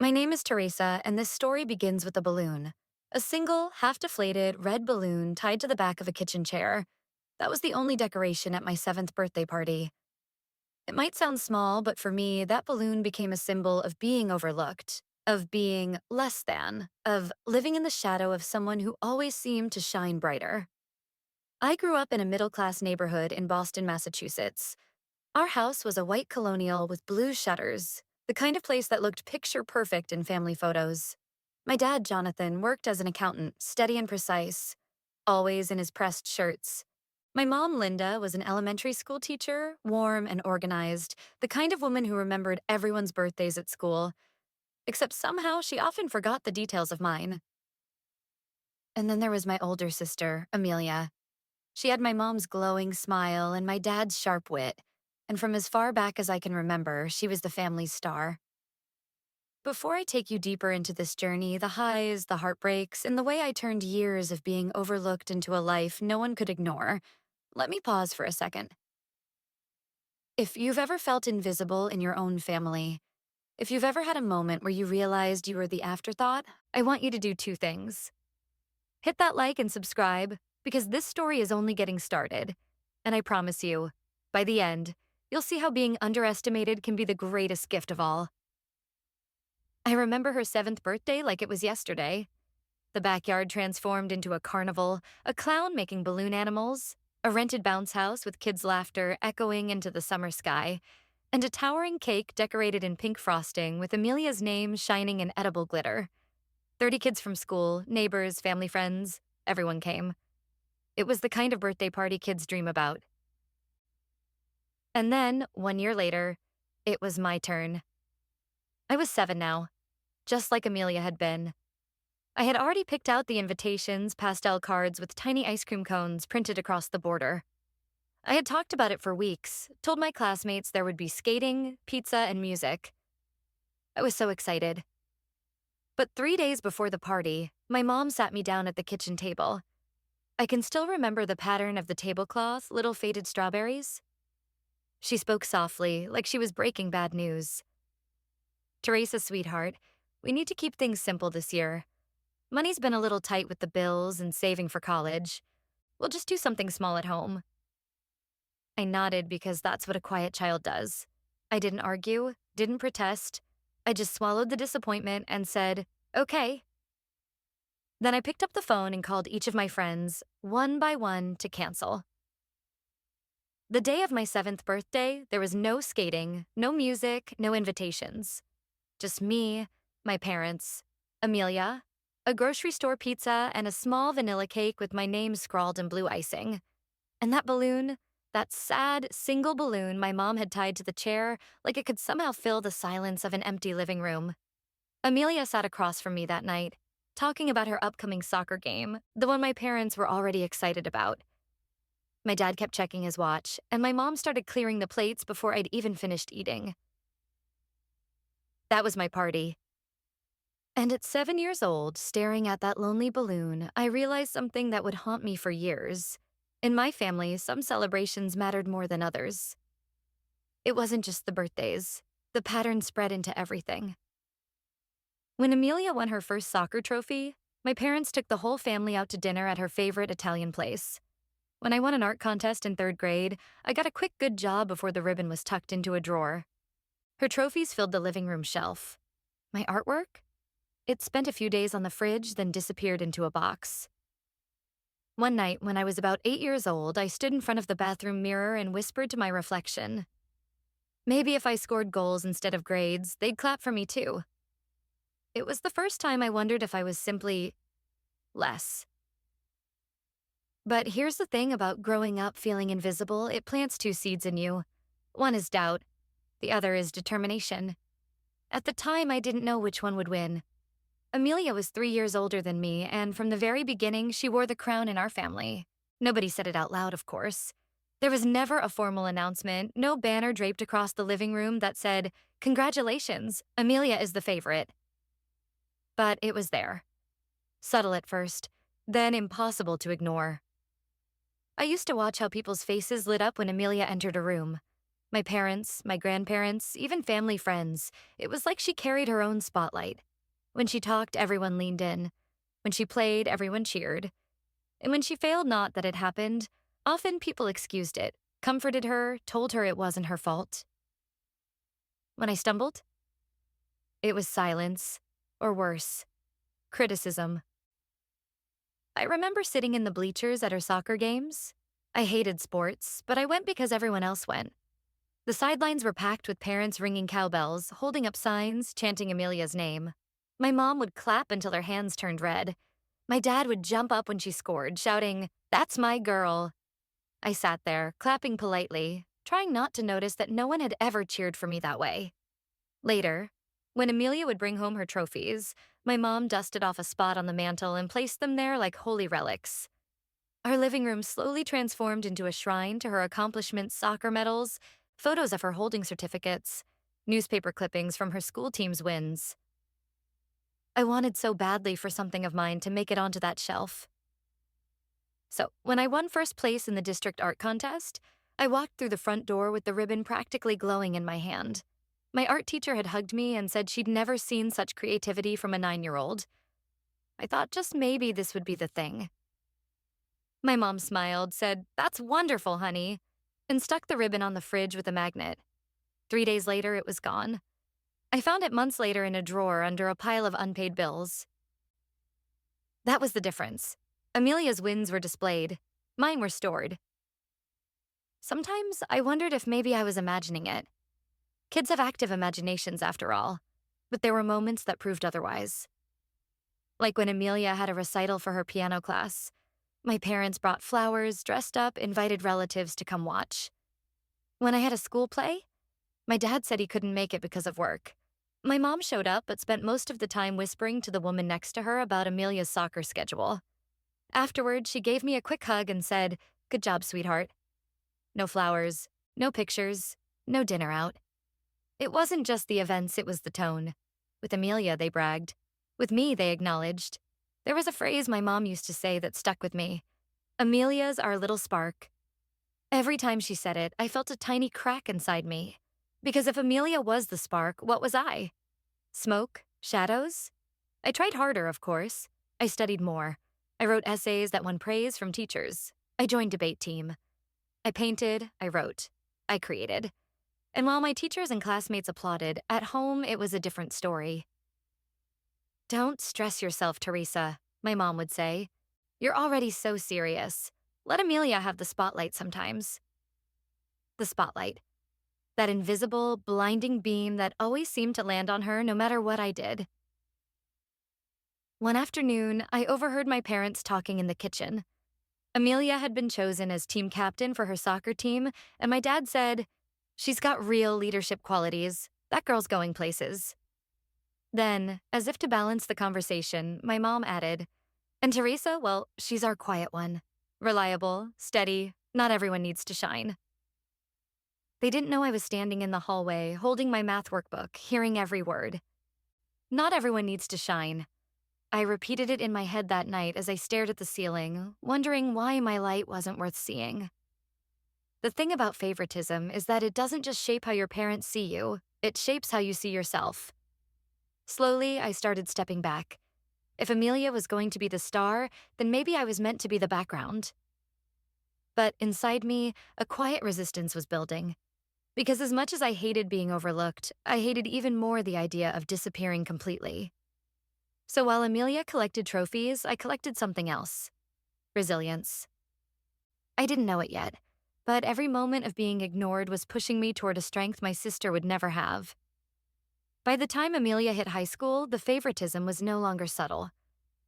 My name is Teresa, and this story begins with a balloon. A single, half deflated, red balloon tied to the back of a kitchen chair. That was the only decoration at my 7th birthday party. It might sound small, but for me, that balloon became a symbol of being overlooked, of being less than, of living in the shadow of someone who always seemed to shine brighter. I grew up in a middle class neighborhood in Boston, Massachusetts. Our house was a white colonial with blue shutters, the kind of place that looked picture perfect in family photos. My dad, Jonathan, worked as an accountant, steady and precise, always in his pressed shirts. My mom, Linda, was an elementary school teacher, warm and organized, the kind of woman who remembered everyone's birthdays at school, except somehow she often forgot the details of mine. And then there was my older sister, Amelia. She had my mom's glowing smile and my dad's sharp wit, and from as far back as I can remember, she was the family's star. Before I take you deeper into this journey, the highs, the heartbreaks, and the way I turned years of being overlooked into a life no one could ignore, let me pause for a second. If you've ever felt invisible in your own family, if you've ever had a moment where you realized you were the afterthought, I want you to do two things. Hit that like and subscribe, because this story is only getting started. And I promise you, by the end, you'll see how being underestimated can be the greatest gift of all. I remember her 7th birthday like it was yesterday. The backyard transformed into a carnival, a clown making balloon animals, a rented bounce house with kids' laughter echoing into the summer sky, and a towering cake decorated in pink frosting with Amelia's name shining in edible glitter. 30 kids from school, neighbors, family friends, everyone came. It was the kind of birthday party kids dream about. And then, 1 year later, it was my turn. I was 7 now, just like Amelia had been. I had already picked out the invitations, pastel cards with tiny ice cream cones printed across the border. I had talked about it for weeks, told my classmates there would be skating, pizza, and music. I was so excited. But 3 days before the party, my mom sat me down at the kitchen table. I can still remember the pattern of the tablecloth, little faded strawberries. She spoke softly, like she was breaking bad news. Teresa, sweetheart, we need to keep things simple this year. Money's been a little tight with the bills and saving for college. We'll just do something small at home. I nodded because that's what a quiet child does. I didn't argue, didn't protest. I just swallowed the disappointment and said, okay. Then I picked up the phone and called each of my friends, one by one, to cancel. The day of my 7th birthday, there was no skating, no music, no invitations. Just me, my parents, Amelia, a grocery store pizza, and a small vanilla cake with my name scrawled in blue icing. And that balloon, that sad, single balloon my mom had tied to the chair like it could somehow fill the silence of an empty living room. Amelia sat across from me that night, talking about her upcoming soccer game, the one my parents were already excited about. My dad kept checking his watch, and my mom started clearing the plates before I'd even finished eating. That was my party. And at 7 years old, staring at that lonely balloon, I realized something that would haunt me for years. In my family, some celebrations mattered more than others. It wasn't just the birthdays. The pattern spread into everything. When Amelia won her first soccer trophy, my parents took the whole family out to dinner at her favorite Italian place. When I won an art contest in 3rd grade, I got a quick good job before the ribbon was tucked into a drawer. Her trophies filled the living room shelf. My artwork? It spent a few days on the fridge, then disappeared into a box. One night, when I was about 8 years old, I stood in front of the bathroom mirror and whispered to my reflection. Maybe if I scored goals instead of grades, they'd clap for me too. It was the first time I wondered if I was simply less. But here's the thing about growing up feeling invisible, it plants two seeds in you. One is doubt. The other is determination. At the time, I didn't know which one would win. Amelia was 3 years older than me, and from the very beginning, she wore the crown in our family. Nobody said it out loud, of course. There was never a formal announcement, no banner draped across the living room that said, "Congratulations, Amelia is the favorite." But it was there. Subtle at first, then impossible to ignore. I used to watch how people's faces lit up when Amelia entered a room. My parents, my grandparents, even family friends. It was like she carried her own spotlight. When she talked, everyone leaned in. When she played, everyone cheered. And when she failed, not that it happened, often people excused it, comforted her, told her it wasn't her fault. When I stumbled, it was silence, or worse, criticism. I remember sitting in the bleachers at her soccer games. I hated sports, but I went because everyone else went. The sidelines were packed with parents ringing cowbells, holding up signs, chanting Amelia's name. My mom would clap until her hands turned red. My dad would jump up when she scored, shouting, "That's my girl." I sat there, clapping politely, trying not to notice that no one had ever cheered for me that way. Later, when Amelia would bring home her trophies, my mom dusted off a spot on the mantel and placed them there like holy relics. Our living room slowly transformed into a shrine to her accomplishments, soccer medals, photos of her holding certificates, newspaper clippings from her school team's wins. I wanted so badly for something of mine to make it onto that shelf. So, when I won first place in the district art contest, I walked through the front door with the ribbon practically glowing in my hand. My art teacher had hugged me and said she'd never seen such creativity from a 9-year-old. I thought just maybe this would be the thing. My mom smiled, said, "That's wonderful, honey," and stuck the ribbon on the fridge with a magnet. 3 days later, it was gone. I found it months later in a drawer under a pile of unpaid bills. That was the difference. Amelia's wins were displayed. Mine were stored. Sometimes I wondered if maybe I was imagining it. Kids have active imaginations, after all, but there were moments that proved otherwise. Like when Amelia had a recital for her piano class. My parents brought flowers, dressed up, invited relatives to come watch. When I had a school play, my dad said he couldn't make it because of work. My mom showed up but spent most of the time whispering to the woman next to her about Amelia's soccer schedule. Afterward, she gave me a quick hug and said, "Good job, sweetheart." No flowers, no pictures, no dinner out. It wasn't just the events, it was the tone. With Amelia, they bragged. With me, they acknowledged. There was a phrase my mom used to say that stuck with me. "Amelia's our little spark." Every time she said it, I felt a tiny crack inside me. Because if Amelia was the spark, what was I? Smoke? Shadows? I tried harder, of course. I studied more. I wrote essays that won praise from teachers. I joined debate team. I painted, I wrote, I created. And while my teachers and classmates applauded, at home it was a different story. "Don't stress yourself, Teresa," my mom would say. "You're already so serious. Let Amelia have the spotlight sometimes." The spotlight. That invisible, blinding beam that always seemed to land on her no matter what I did. One afternoon, I overheard my parents talking in the kitchen. Amelia had been chosen as team captain for her soccer team, and my dad said, "She's got real leadership qualities. That girl's going places." Then, as if to balance the conversation, my mom added, "And Teresa, well, she's our quiet one. Reliable, steady, not everyone needs to shine." They didn't know I was standing in the hallway, holding my math workbook, hearing every word. Not everyone needs to shine. I repeated it in my head that night as I stared at the ceiling, wondering why my light wasn't worth seeing. The thing about favoritism is that it doesn't just shape how your parents see you, it shapes how you see yourself. Slowly, I started stepping back. If Amelia was going to be the star, then maybe I was meant to be the background. But inside me, a quiet resistance was building. Because as much as I hated being overlooked, I hated even more the idea of disappearing completely. So while Amelia collected trophies, I collected something else. Resilience. I didn't know it yet, but every moment of being ignored was pushing me toward a strength my sister would never have. By the time Amelia hit high school, the favoritism was no longer subtle.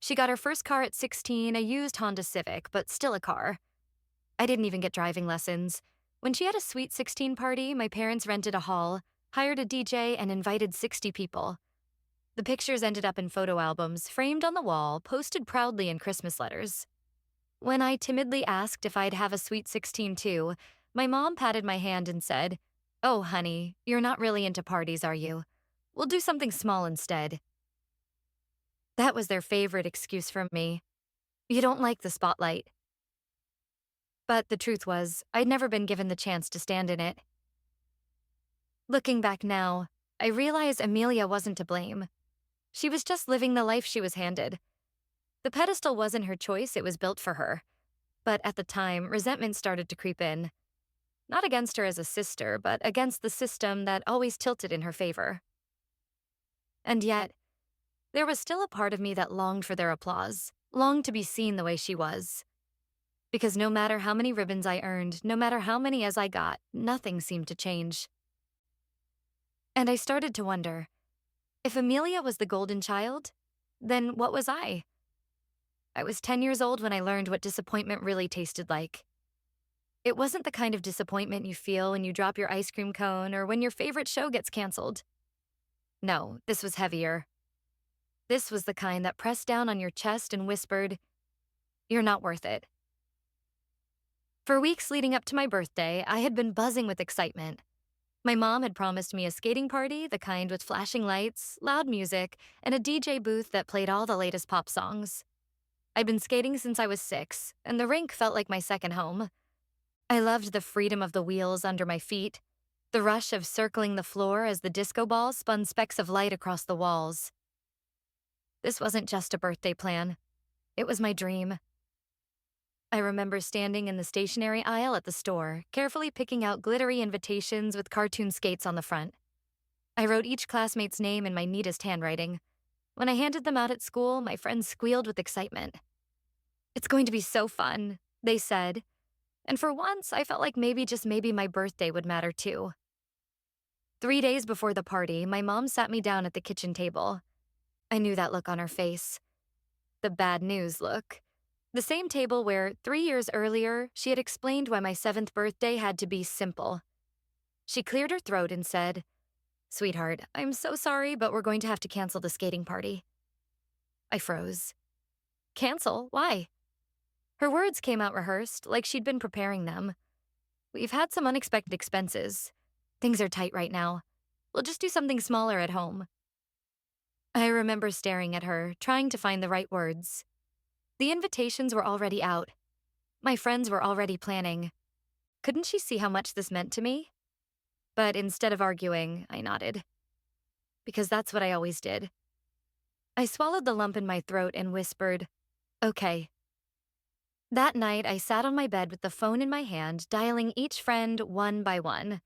She got her first car at 16, a used Honda Civic, but still a car. I didn't even get driving lessons. When she had a sweet 16 party, my parents rented a hall, hired a DJ, and invited 60 people. The pictures ended up in photo albums, framed on the wall, posted proudly in Christmas letters. When I timidly asked if I'd have a sweet 16 too, my mom patted my hand and said, "Oh, honey, you're not really into parties, are you? We'll do something small instead." That was their favorite excuse for me. "You don't like the spotlight." But the truth was, I'd never been given the chance to stand in it. Looking back now, I realize Amelia wasn't to blame. She was just living the life she was handed. The pedestal wasn't her choice, it was built for her. But at the time, resentment started to creep in. Not against her as a sister, but against the system that always tilted in her favor. And yet, there was still a part of me that longed for their applause, longed to be seen the way she was. Because no matter how many ribbons I earned, no matter how many as I got, nothing seemed to change. And I started to wonder, if Amelia was the golden child, then what was I? I was 10 years old when I learned what disappointment really tasted like. It wasn't the kind of disappointment you feel when you drop your ice cream cone or when your favorite show gets canceled. No, this was heavier. This was the kind that pressed down on your chest and whispered, "You're not worth it." For weeks leading up to my birthday, I had been buzzing with excitement. My mom had promised me a skating party, the kind with flashing lights, loud music, and a DJ booth that played all the latest pop songs. I'd been skating since I was 6, and the rink felt like my second home. I loved the freedom of the wheels under my feet, the rush of circling the floor as the disco ball spun specks of light across the walls. This wasn't just a birthday plan. It was my dream. I remember standing in the stationery aisle at the store, carefully picking out glittery invitations with cartoon skates on the front. I wrote each classmate's name in my neatest handwriting. When I handed them out at school, my friends squealed with excitement. "It's going to be so fun," they said. And for once, I felt like maybe, just maybe, my birthday would matter too. 3 days before the party, my mom sat me down at the kitchen table. I knew that look on her face. The bad news look. The same table where, 3 years earlier, she had explained why my 7th birthday had to be simple. She cleared her throat and said, "Sweetheart, I'm so sorry, but we're going to have to cancel the skating party." I froze. Cancel? Why? Her words came out rehearsed, like she'd been preparing them. "We've had some unexpected expenses. Things are tight right now. We'll just do something smaller at home." I remember staring at her, trying to find the right words. The invitations were already out. My friends were already planning. Couldn't she see how much this meant to me? But instead of arguing, I nodded. Because that's what I always did. I swallowed the lump in my throat and whispered, "Okay." That night, I sat on my bed with the phone in my hand, dialing each friend one by one.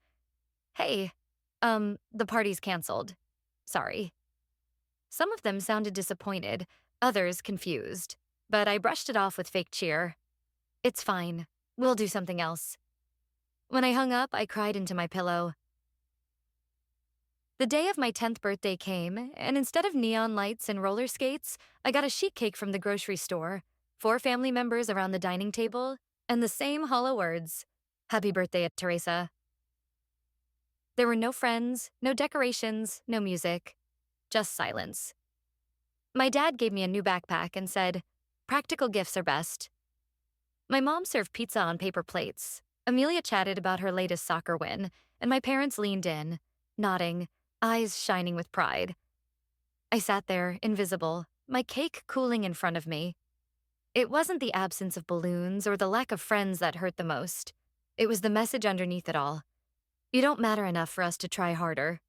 "Hey, the party's canceled. Sorry." Some of them sounded disappointed, others confused, but I brushed it off with fake cheer. "It's fine. We'll do something else." When I hung up, I cried into my pillow. The day of my 10th birthday came, and instead of neon lights and roller skates, I got a sheet cake from the grocery store, 4 family members around the dining table, and the same hollow words, "Happy birthday, Teresa." There were no friends, no decorations, no music, just silence. My dad gave me a new backpack and said, "Practical gifts are best." My mom served pizza on paper plates. Amelia chatted about her latest soccer win, and my parents leaned in, nodding, eyes shining with pride. I sat there, invisible, my cake cooling in front of me. It wasn't the absence of balloons or the lack of friends that hurt the most. It was the message underneath it all. You don't matter enough for us to try harder.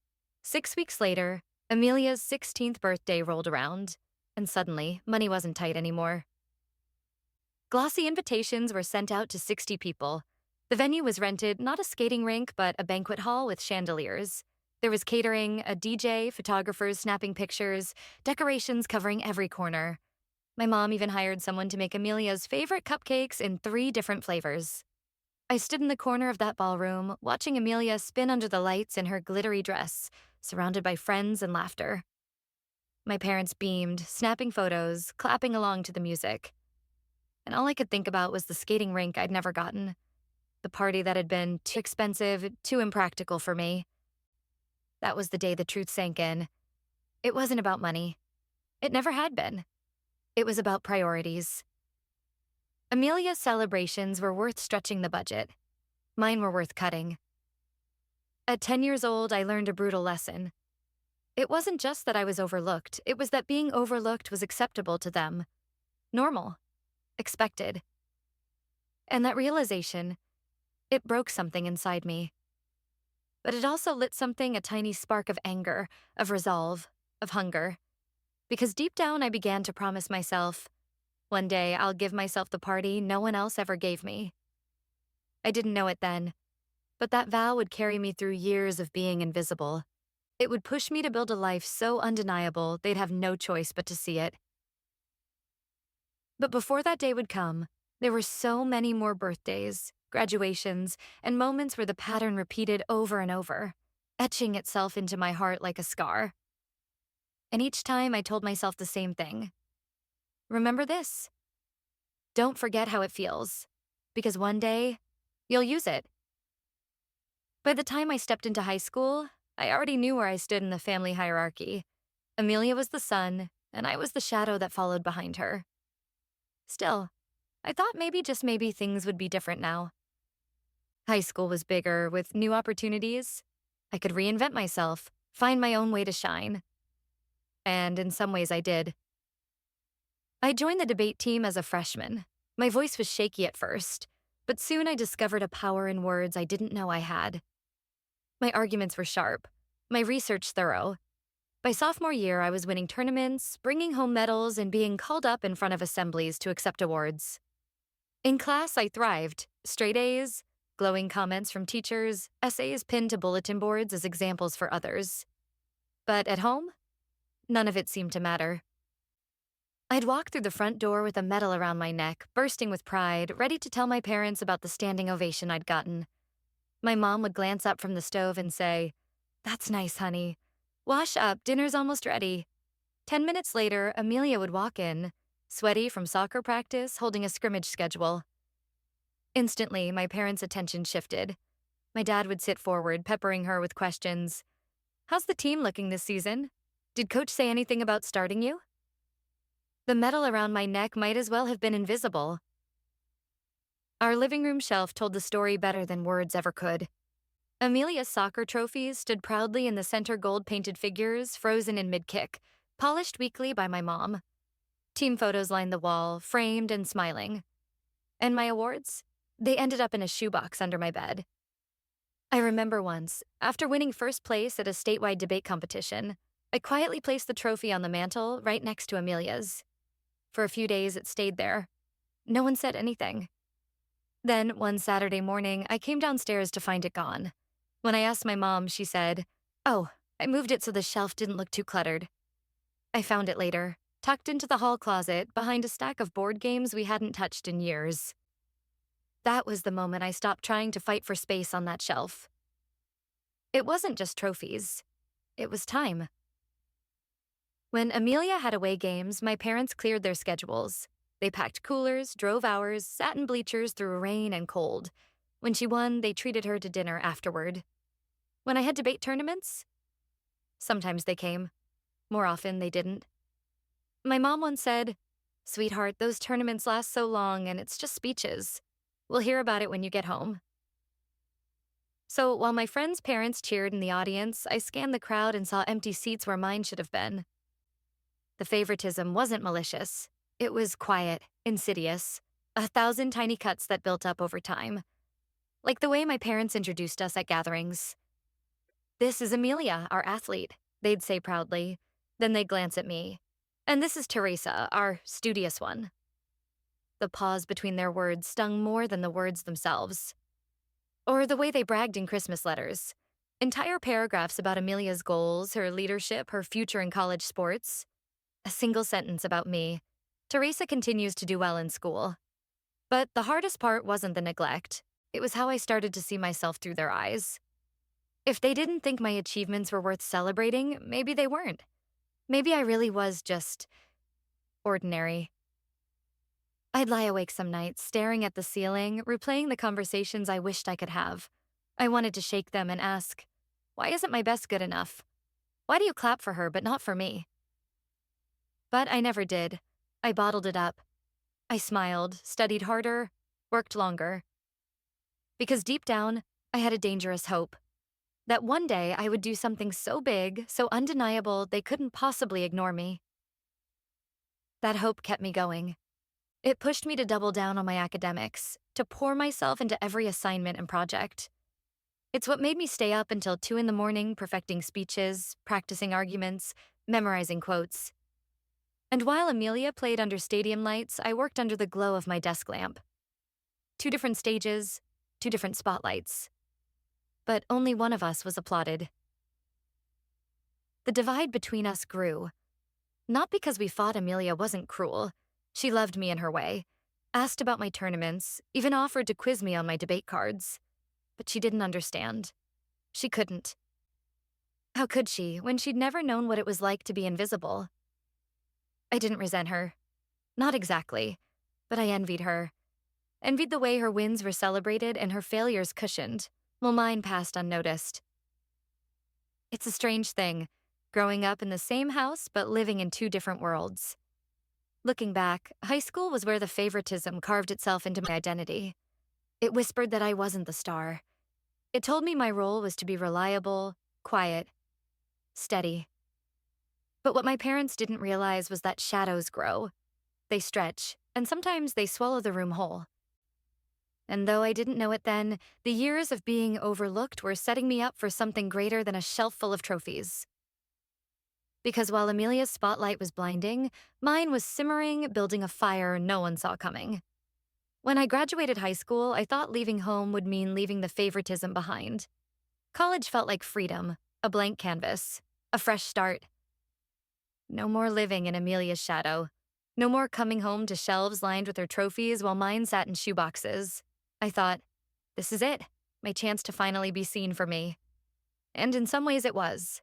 6 weeks later, Amelia's 16th birthday rolled around, and suddenly, money wasn't tight anymore. Glossy invitations were sent out to 60 people. The venue was rented, not a skating rink, but a banquet hall with chandeliers. There was catering, a DJ, photographers snapping pictures, decorations covering every corner. My mom even hired someone to make Amelia's favorite cupcakes in 3 different flavors. I stood in the corner of that ballroom, watching Amelia spin under the lights in her glittery dress, surrounded by friends and laughter. My parents beamed, snapping photos, clapping along to the music. And all I could think about was the skating rink I'd never gotten, the party that had been too expensive, too impractical for me. That was the day the truth sank in. It wasn't about money. It never had been. It was about priorities. Amelia's celebrations were worth stretching the budget. Mine were worth cutting. At 10 years old, I learned a brutal lesson. It wasn't just that I was overlooked, it was that being overlooked was acceptable to them. Normal. Expected. And that realization, it broke something inside me. but it also lit something, a tiny spark of anger, of resolve, of hunger. Because deep down, I began to promise myself, one day I'll give myself the party no one else ever gave me. I didn't know it then, but that vow would carry me through years of being invisible. It would push me to build a life so undeniable they'd have no choice but to see it. But before that day would come, there were so many more birthdays, graduations, and moments where the pattern repeated over and over, etching itself into my heart like a scar. And each time I told myself the same thing. Remember this. Don't forget how it feels, because one day, you'll use it. By the time I stepped into high school, I already knew where I stood in the family hierarchy. Amelia was the sun, and I was the shadow that followed behind her. Still, I thought maybe, just maybe, things would be different now. High school was bigger, with new opportunities. I could reinvent myself, find my own way to shine. And in some ways, I did. I joined the debate team as a freshman. My voice was shaky at first, but soon I discovered a power in words I didn't know I had. My arguments were sharp, my research thorough. By sophomore year, I was winning tournaments, bringing home medals, and being called up in front of assemblies to accept awards. In class, I thrived. Straight A's, glowing comments from teachers, essays pinned to bulletin boards as examples for others. But at home, none of it seemed to matter. I'd walk through the front door with a medal around my neck, bursting with pride, ready to tell my parents about the standing ovation I'd gotten. My mom would glance up from the stove and say, "That's nice, honey. Wash up, dinner's almost ready." 10 minutes later, Amelia would walk in, sweaty from soccer practice, holding a scrimmage schedule. Instantly, my parents' attention shifted. My dad would sit forward, peppering her with questions. "How's the team looking this season? Did coach say anything about starting you?" The medal around my neck might as well have been invisible. Our living room shelf told the story better than words ever could. Amelia's soccer trophies stood proudly in the center gold-painted figures, frozen in mid-kick, polished weekly by my mom. Team photos lined the wall, framed and smiling. And my awards? They ended up in a shoebox under my bed. I remember once, after winning first place at a statewide debate competition, I quietly placed the trophy on the mantle right next to Amelia's. For a few days, it stayed there. No one said anything. Then, one Saturday morning, I came downstairs to find it gone. When I asked my mom, she said, "Oh, I moved it so the shelf didn't look too cluttered." I found it later, tucked into the hall closet behind a stack of board games we hadn't touched in years. That was the moment I stopped trying to fight for space on that shelf. It wasn't just trophies. It was time. When Amelia had away games, my parents cleared their schedules. They packed coolers, drove hours, sat in bleachers through rain and cold. When she won, they treated her to dinner afterward. When I had debate tournaments, sometimes they came. More often, they didn't. My mom once said, "Sweetheart, those tournaments last so long and it's just speeches. We'll hear about it when you get home." So while my friends' parents cheered in the audience, I scanned the crowd and saw empty seats where mine should have been. The favoritism wasn't malicious. It was quiet, insidious, 1,000 tiny cuts that built up over time. Like the way my parents introduced us at gatherings. "This is Amelia, our athlete," they'd say proudly. Then they'd glance at me. "And this is Teresa, our studious one." The pause between their words stung more than the words themselves. Or the way they bragged in Christmas letters. Entire paragraphs about Amelia's goals, her leadership, her future in college sports. A single sentence about me. "Teresa continues to do well in school." But the hardest part wasn't the neglect. It was how I started to see myself through their eyes. If they didn't think my achievements were worth celebrating, maybe they weren't. Maybe I really was just ordinary. I'd lie awake some nights, staring at the ceiling, replaying the conversations I wished I could have. I wanted to shake them and ask, "Why isn't my best good enough? Why do you clap for her but not for me?" But I never did. I bottled it up. I smiled, studied harder, worked longer. Because deep down, I had a dangerous hope. That one day I would do something so big, so undeniable, they couldn't possibly ignore me. That hope kept me going. It pushed me to double down on my academics, to pour myself into every assignment and project. It's what made me stay up until 2 in the morning perfecting speeches, practicing arguments, memorizing quotes. And while Amelia played under stadium lights, I worked under the glow of my desk lamp. 2 different stages, 2 different spotlights. But only one of us was applauded. The divide between us grew. Not because we thought Amelia wasn't cruel. She loved me in her way, asked about my tournaments, even offered to quiz me on my debate cards. But she didn't understand. She couldn't. How could she, when she'd never known what it was like to be invisible? I didn't resent her. Not exactly. But I envied her. Envied the way her wins were celebrated and her failures cushioned, while mine passed unnoticed. It's a strange thing, growing up in the same house but living in 2 different worlds. Looking back, high school was where the favoritism carved itself into my identity. It whispered that I wasn't the star. It told me my role was to be reliable, quiet, steady. But what my parents didn't realize was that shadows grow. They stretch, and sometimes they swallow the room whole. And though I didn't know it then, the years of being overlooked were setting me up for something greater than a shelf full of trophies. Because while Amelia's spotlight was blinding, mine was simmering, building a fire no one saw coming. When I graduated high school, I thought leaving home would mean leaving the favoritism behind. College felt like freedom, a blank canvas, a fresh start. No more living in Amelia's shadow. No more coming home to shelves lined with her trophies while mine sat in shoeboxes. I thought, this is it, my chance to finally be seen for me. And in some ways it was.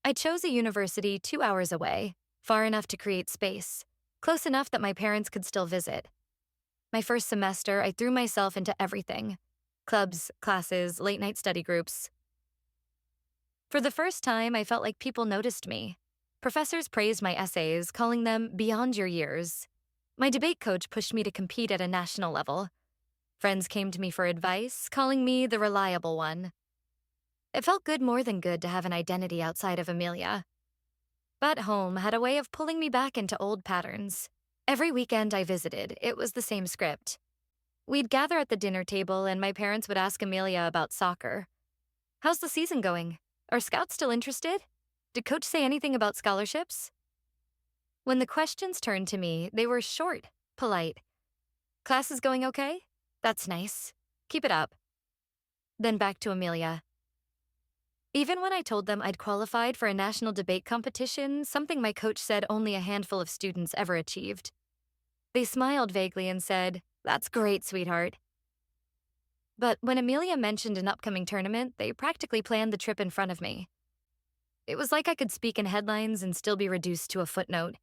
I chose a university 2 hours away, far enough to create space, close enough that my parents could still visit. My first semester, I threw myself into everything: clubs, classes, late-night study groups. For the first time, I felt like people noticed me. Professors praised my essays, calling them beyond your years. My debate coach pushed me to compete at a national level. Friends came to me for advice, calling me the reliable one. It felt good more than good to have an identity outside of Amelia. But home had a way of pulling me back into old patterns. Every weekend I visited, it was the same script. We'd gather at the dinner table and my parents would ask Amelia about soccer. How's the season going? Are scouts still interested? Did coach say anything about scholarships? When the questions turned to me, they were short, polite. Class is going okay? That's nice. Keep it up. Then back to Amelia. Even when I told them I'd qualified for a national debate competition, something my coach said only a handful of students ever achieved, they smiled vaguely and said, "That's great, sweetheart." But when Amelia mentioned an upcoming tournament, they practically planned the trip in front of me. It was like I could speak in headlines and still be reduced to a footnote.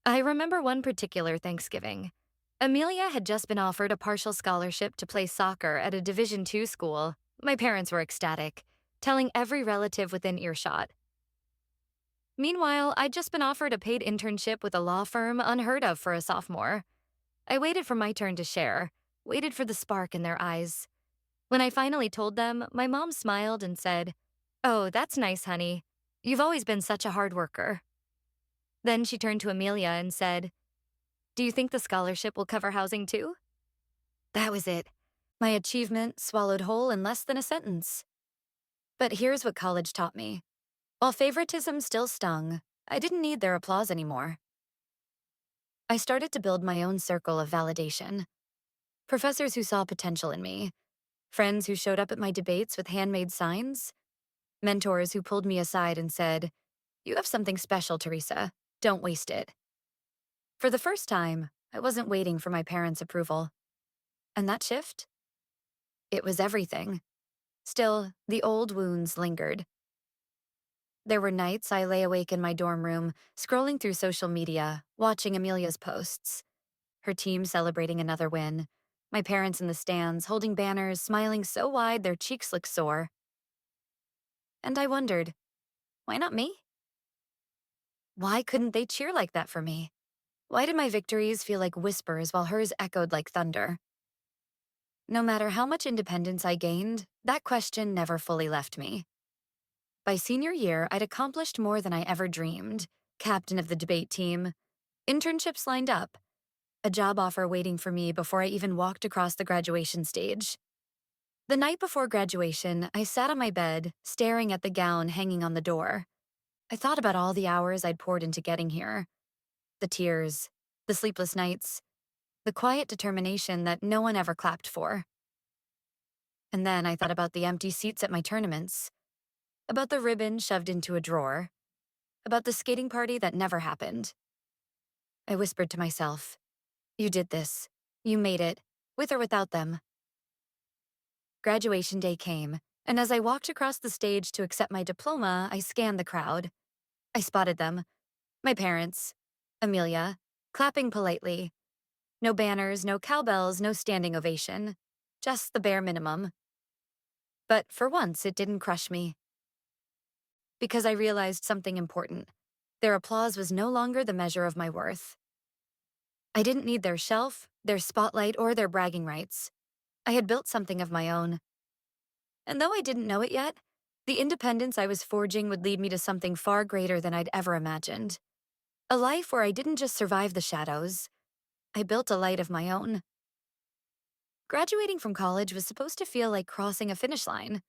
I remember one particular Thanksgiving. Amelia had just been offered a partial scholarship to play soccer at a Division II school. My parents were ecstatic, telling every relative within earshot. Meanwhile, I'd just been offered a paid internship with a law firm unheard of for a sophomore. I waited for my turn to share, waited for the spark in their eyes. When I finally told them, my mom smiled and said, "Oh, that's nice, honey. You've always been such a hard worker." Then she turned to Amelia and said, "Do you think the scholarship will cover housing too?" That was it. My achievement swallowed whole in less than a sentence. But here's what college taught me. While favoritism still stung, I didn't need their applause anymore. I started to build my own circle of validation. Professors who saw potential in me, friends who showed up at my debates with handmade signs, mentors who pulled me aside and said, "You have something special, Teresa. Don't waste it." For the first time, I wasn't waiting for my parents' approval. And that shift? It was everything. Still, the old wounds lingered. There were nights I lay awake in my dorm room, scrolling through social media, watching Amelia's posts. Her team celebrating another win. My parents in the stands, holding banners, smiling so wide their cheeks looked sore. And I wondered, why not me? Why couldn't they cheer like that for me? Why did my victories feel like whispers while hers echoed like thunder? No matter how much independence I gained, that question never fully left me. By senior year, I'd accomplished more than I ever dreamed. Captain of the debate team, internships lined up, a job offer waiting for me before I even walked across the graduation stage. The night before graduation, I sat on my bed, staring at the gown hanging on the door. I thought about all the hours I'd poured into getting here, the tears, the sleepless nights, the quiet determination that no one ever clapped for. And then I thought about the empty seats at my tournaments, about the ribbon shoved into a drawer, about the skating party that never happened. I whispered to myself, "You did this. You made it, with or without them." Graduation day came, and as I walked across the stage to accept my diploma, I scanned the crowd. I spotted them, my parents, Amelia, clapping politely. No banners, no cowbells, no standing ovation. Just the bare minimum. But for once, it didn't crush me. Because I realized something important. Their applause was no longer the measure of my worth. I didn't need their shelf, their spotlight, or their bragging rights. I had built something of my own. And though I didn't know it yet, the independence I was forging would lead me to something far greater than I'd ever imagined. A life where I didn't just survive the shadows, I built a light of my own. Graduating from college was supposed to feel like crossing a finish line.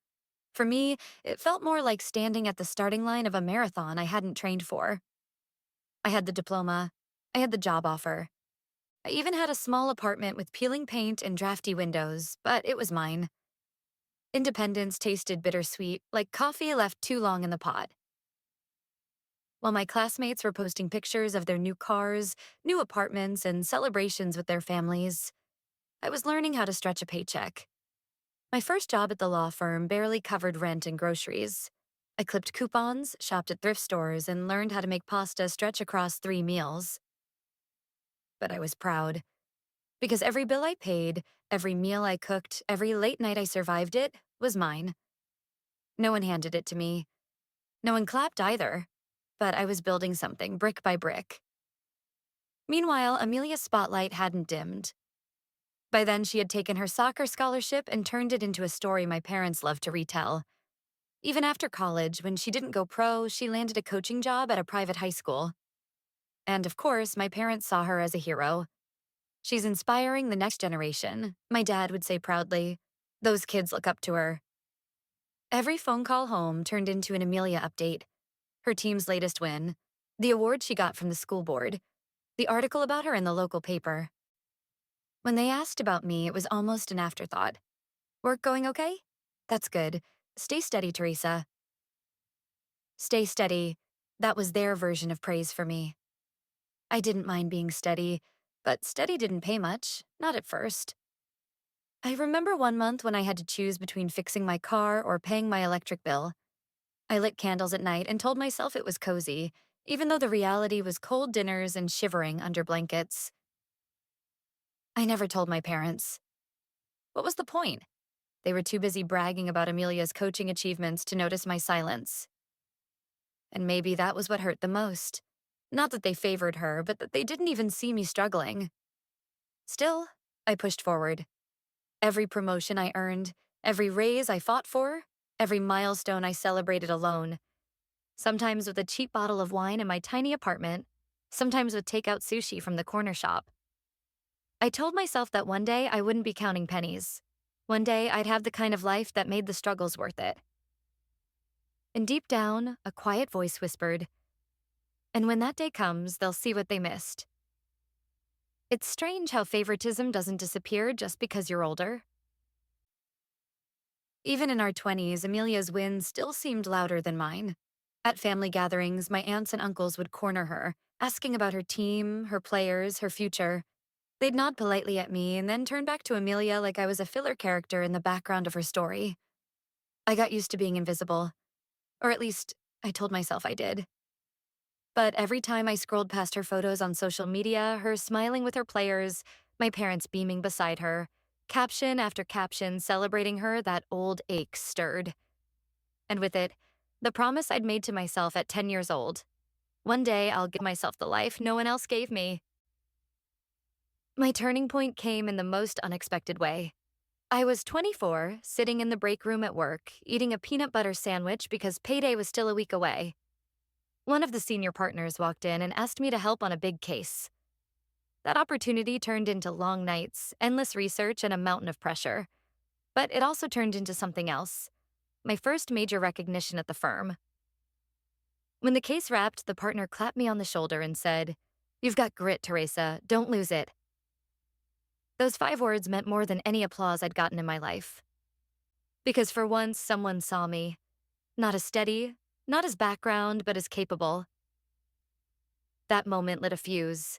For me, it felt more like standing at the starting line of a marathon I hadn't trained for. I had the diploma. I had the job offer. I even had a small apartment with peeling paint and drafty windows, but it was mine. Independence tasted bittersweet, like coffee left too long in the pot. While my classmates were posting pictures of their new cars, new apartments, and celebrations with their families, I was learning how to stretch a paycheck. My first job at the law firm barely covered rent and groceries. I clipped coupons, shopped at thrift stores, and learned how to make pasta stretch across 3 meals. But I was proud, because every bill I paid, every meal I cooked, every late night I survived it, was mine. No one handed it to me. No one clapped either, but I was building something brick by brick. Meanwhile, Amelia's spotlight hadn't dimmed. By then, she had taken her soccer scholarship and turned it into a story my parents loved to retell. Even after college, when she didn't go pro, she landed a coaching job at a private high school. And of course, my parents saw her as a hero. "She's inspiring the next generation," my dad would say proudly. "Those kids look up to her." Every phone call home turned into an Amelia update. Her team's latest win, the award she got from the school board, the article about her in the local paper. When they asked about me, it was almost an afterthought. "Work going okay? That's good. Stay steady, Teresa." Stay steady. That was their version of praise for me. I didn't mind being steady, but steady didn't pay much, not at first. I remember one month when I had to choose between fixing my car or paying my electric bill. I lit candles at night and told myself it was cozy, even though the reality was cold dinners and shivering under blankets. I never told my parents. What was the point? They were too busy bragging about Amelia's coaching achievements to notice my silence. And maybe that was what hurt the most. Not that they favored her, but that they didn't even see me struggling. Still, I pushed forward. Every promotion I earned, every raise I fought for, every milestone I celebrated alone. Sometimes with a cheap bottle of wine in my tiny apartment, sometimes with takeout sushi from the corner shop. I told myself that one day I wouldn't be counting pennies. One day I'd have the kind of life that made the struggles worth it. And deep down, a quiet voice whispered, "And when that day comes, they'll see what they missed." It's strange how favoritism doesn't disappear just because you're older. Even in our 20s, Amelia's wins still seemed louder than mine. At family gatherings, my aunts and uncles would corner her, asking about her team, her players, her future. They'd nod politely at me and then turn back to Amelia like I was a filler character in the background of her story. I got used to being invisible. Or at least, I told myself I did. But every time I scrolled past her photos on social media, her smiling with her players, my parents beaming beside her, caption after caption celebrating her, that old ache stirred. And with it, the promise I'd made to myself at 10 years old. One day I'll give myself the life no one else gave me. My turning point came in the most unexpected way. I was 24, sitting in the break room at work, eating a peanut butter sandwich because payday was still a week away. One of the senior partners walked in and asked me to help on a big case. That opportunity turned into long nights, endless research, and a mountain of pressure. But it also turned into something else, my first major recognition at the firm. When the case wrapped, the partner clapped me on the shoulder and said, "You've got grit, Teresa. Don't lose it." Those 5 words meant more than any applause I'd gotten in my life. Because for once, someone saw me. Not as steady, not as background, but as capable. That moment lit a fuse.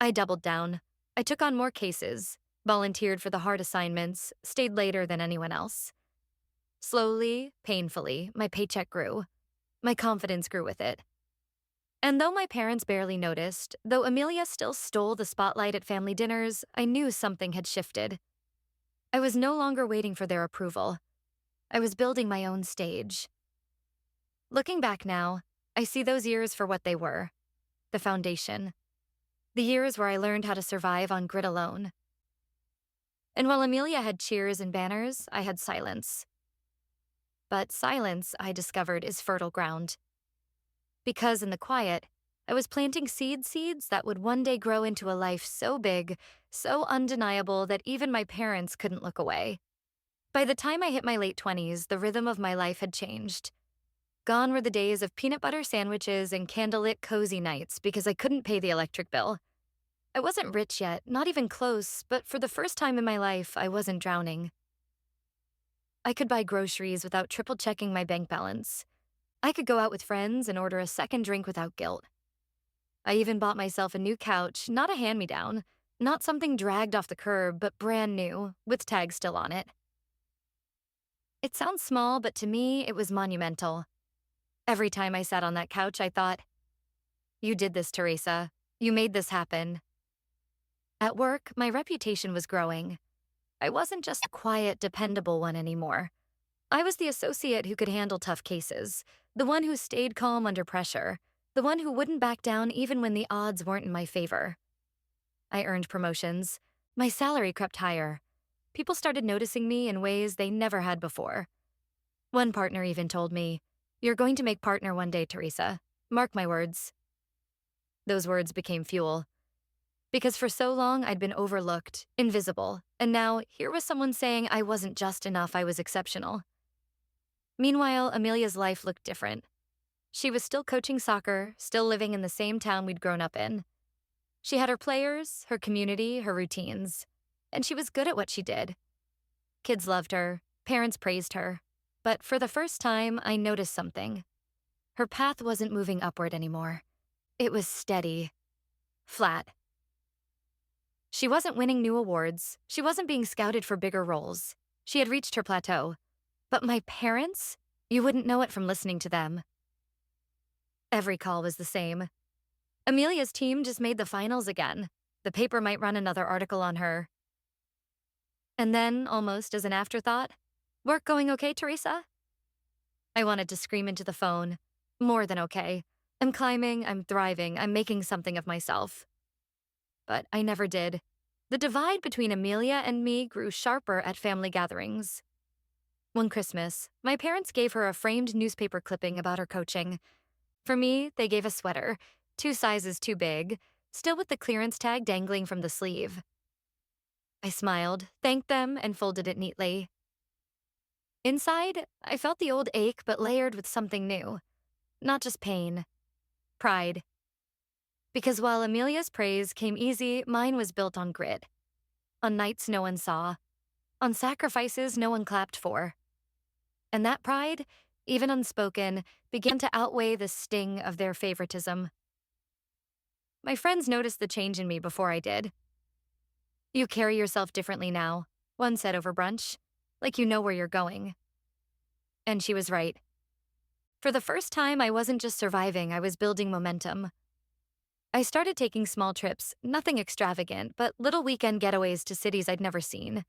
I doubled down. I took on more cases, volunteered for the hard assignments, stayed later than anyone else. Slowly, painfully, my paycheck grew. My confidence grew with it. And though my parents barely noticed, though Amelia still stole the spotlight at family dinners, I knew something had shifted. I was no longer waiting for their approval. I was building my own stage. Looking back now, I see those years for what they were: the foundation. The years where I learned how to survive on grit alone. And while Amelia had cheers and banners, I had silence. But silence, I discovered, is fertile ground. Because in the quiet, I was planting seeds that would one day grow into a life so big, so undeniable that even my parents couldn't look away. By the time I hit my late 20s, the rhythm of my life had changed. Gone were the days of peanut butter sandwiches and candlelit cozy nights because I couldn't pay the electric bill. I wasn't rich yet, not even close, but for the first time in my life, I wasn't drowning. I could buy groceries without triple-checking my bank balance. I could go out with friends and order a second drink without guilt. I even bought myself a new couch, not a hand-me-down, not something dragged off the curb, but brand new, with tags still on it. It sounds small, but to me, it was monumental. Every time I sat on that couch, I thought, "You did this, Teresa. You made this happen." At work, my reputation was growing. I wasn't just the quiet, dependable one anymore. I was the associate who could handle tough cases, the one who stayed calm under pressure, the one who wouldn't back down even when the odds weren't in my favor. I earned promotions. My salary crept higher. People started noticing me in ways they never had before. One partner even told me, "You're going to make partner one day, Teresa. Mark my words." Those words became fuel. Because for so long, I'd been overlooked, invisible, and now here was someone saying I wasn't just enough, I was exceptional. Meanwhile, Amelia's life looked different. She was still coaching soccer, still living in the same town we'd grown up in. She had her players, her community, her routines, and she was good at what she did. Kids loved her, parents praised her, but for the first time, I noticed something. Her path wasn't moving upward anymore. It was steady, flat. She wasn't winning new awards. She wasn't being scouted for bigger roles. She had reached her plateau. But my parents? You wouldn't know it from listening to them. Every call was the same. Amelia's team just made the finals again. The paper might run another article on her. And then, almost as an afterthought, "Work going okay, Teresa?" I wanted to scream into the phone. More than okay. I'm climbing, I'm thriving, I'm making something of myself. But I never did. The divide between Amelia and me grew sharper at family gatherings. One Christmas, my parents gave her a framed newspaper clipping about her coaching. For me, they gave a sweater, 2 sizes too big, still with the clearance tag dangling from the sleeve. I smiled, thanked them, and folded it neatly. Inside, I felt the old ache but layered with something new. Not just pain, pride. Because while Amelia's praise came easy, mine was built on grit. On nights no one saw. On sacrifices no one clapped for. And that pride, even unspoken, began to outweigh the sting of their favoritism. My friends noticed the change in me before I did. "You carry yourself differently now," one said over brunch, "like you know where you're going." And she was right. For the first time, I wasn't just surviving, I was building momentum. I started taking small trips, nothing extravagant, but little weekend getaways to cities I'd never seen.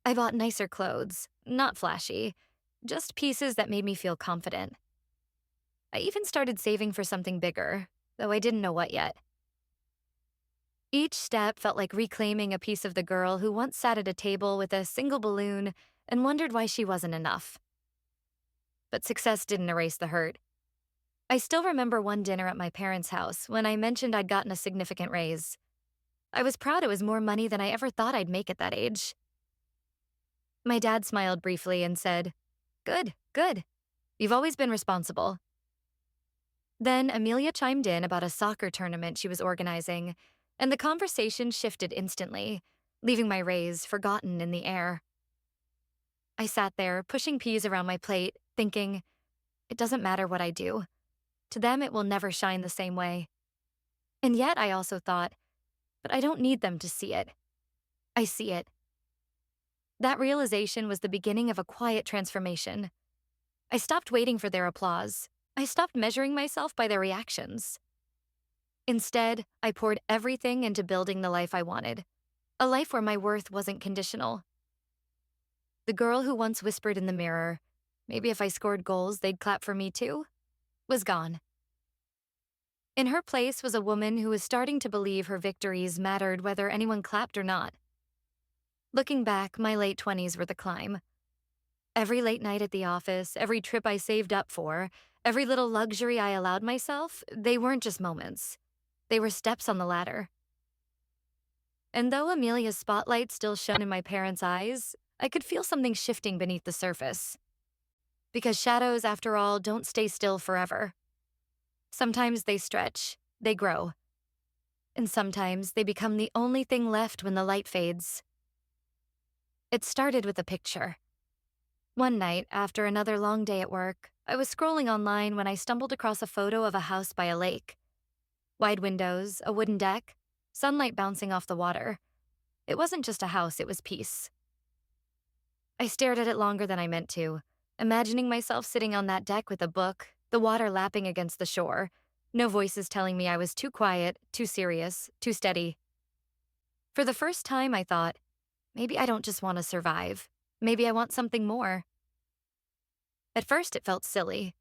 I bought nicer clothes, not flashy, just pieces that made me feel confident. I even started saving for something bigger, though I didn't know what yet. Each step felt like reclaiming a piece of the girl who once sat at a table with a single balloon and wondered why she wasn't enough. But success didn't erase the hurt. I still remember one dinner at my parents' house when I mentioned I'd gotten a significant raise. I was proud it was more money than I ever thought I'd make at that age. My dad smiled briefly and said, "Good, good. You've always been responsible." Then Amelia chimed in about a soccer tournament she was organizing, and the conversation shifted instantly, leaving my raise forgotten in the air. I sat there, pushing peas around my plate, thinking, it doesn't matter what I do. To them, it will never shine the same way. And yet I also thought, but I don't need them to see it. I see it. That realization was the beginning of a quiet transformation. I stopped waiting for their applause. I stopped measuring myself by their reactions. Instead, I poured everything into building the life I wanted, a life where my worth wasn't conditional. The girl who once whispered in the mirror, maybe if I scored goals, they'd clap for me too, was gone. In her place was a woman who was starting to believe her victories mattered whether anyone clapped or not. Looking back, my late 20s were the climb. Every late night at the office, every trip I saved up for, every little luxury I allowed myself, they weren't just moments. They were steps on the ladder. And though Amelia's spotlight still shone in my parents' eyes, I could feel something shifting beneath the surface. Because shadows, after all, don't stay still forever. Sometimes they stretch, they grow. And sometimes they become the only thing left when the light fades. It started with a picture. One night, after another long day at work, I was scrolling online when I stumbled across a photo of a house by a lake. Wide windows, a wooden deck, sunlight bouncing off the water. It wasn't just a house, it was peace. I stared at it longer than I meant to, imagining myself sitting on that deck with a book, the water lapping against the shore, no voices telling me I was too quiet, too serious, too steady. For the first time, I thought, maybe I don't just want to survive. Maybe I want something more. At first, it felt silly.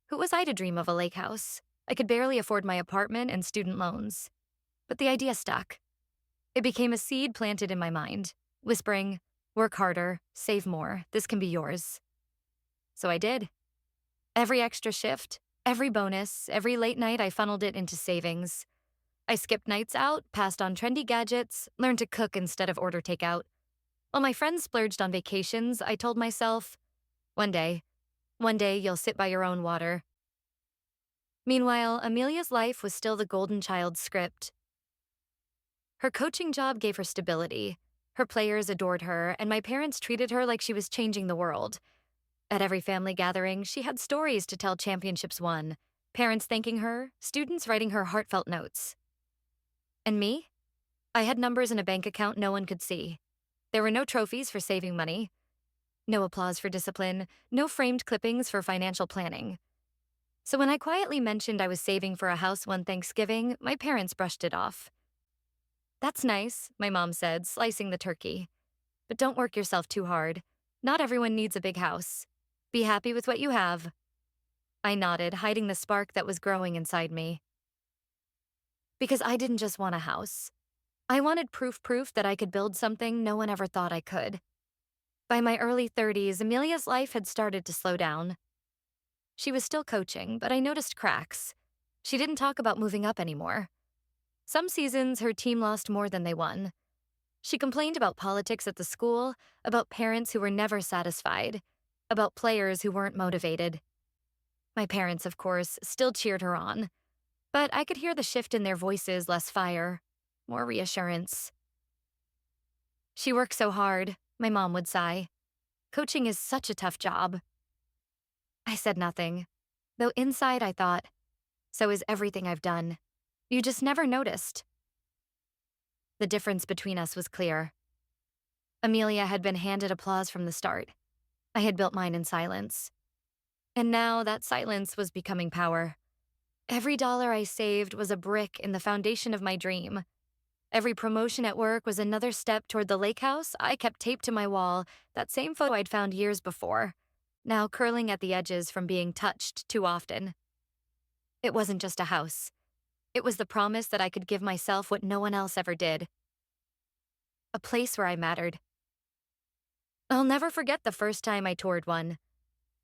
Who was I to dream of a lake house? I could barely afford my apartment and student loans. But the idea stuck. It became a seed planted in my mind, whispering, work harder, save more, this can be yours. So I did. Every extra shift, every bonus, every late night, I funneled it into savings. I skipped nights out, passed on trendy gadgets, learned to cook instead of order takeout. While my friends splurged on vacations, I told myself, one day you'll sit by your own water. Meanwhile, Amelia's life was still the golden child script. Her coaching job gave her stability. Her players adored her, and my parents treated her like she was changing the world. At every family gathering, she had stories to tell championships won, parents thanking her, students writing her heartfelt notes. And me? I had numbers in a bank account no one could see. There were no trophies for saving money, no applause for discipline, no framed clippings for financial planning. So when I quietly mentioned I was saving for a house one Thanksgiving, my parents brushed it off. That's nice, my mom said, slicing the turkey. But don't work yourself too hard. Not everyone needs a big house. Be happy with what you have. I nodded, hiding the spark that was growing inside me. Because I didn't just want a house. I wanted proof that I could build something no one ever thought I could. By my early 30s, Amelia's life had started to slow down. She was still coaching, but I noticed cracks. She didn't talk about moving up anymore. Some seasons, her team lost more than they won. She complained about politics at the school, about parents who were never satisfied, about players who weren't motivated. My parents, of course, still cheered her on, but I could hear the shift in their voices, less fire, more reassurance. She works so hard, my mom would sigh. Coaching is such a tough job. I said nothing, though inside I thought, so is everything I've done. You just never noticed. The difference between us was clear. Amelia had been handed applause from the start. I had built mine in silence. And now that silence was becoming power. Every dollar I saved was a brick in the foundation of my dream. Every promotion at work was another step toward the Lakehouse I kept taped to my wall, that same photo I'd found years before, now curling at the edges from being touched too often. It wasn't just a house. It was the promise that I could give myself what no one else ever did. A place where I mattered. I'll never forget the first time I toured one.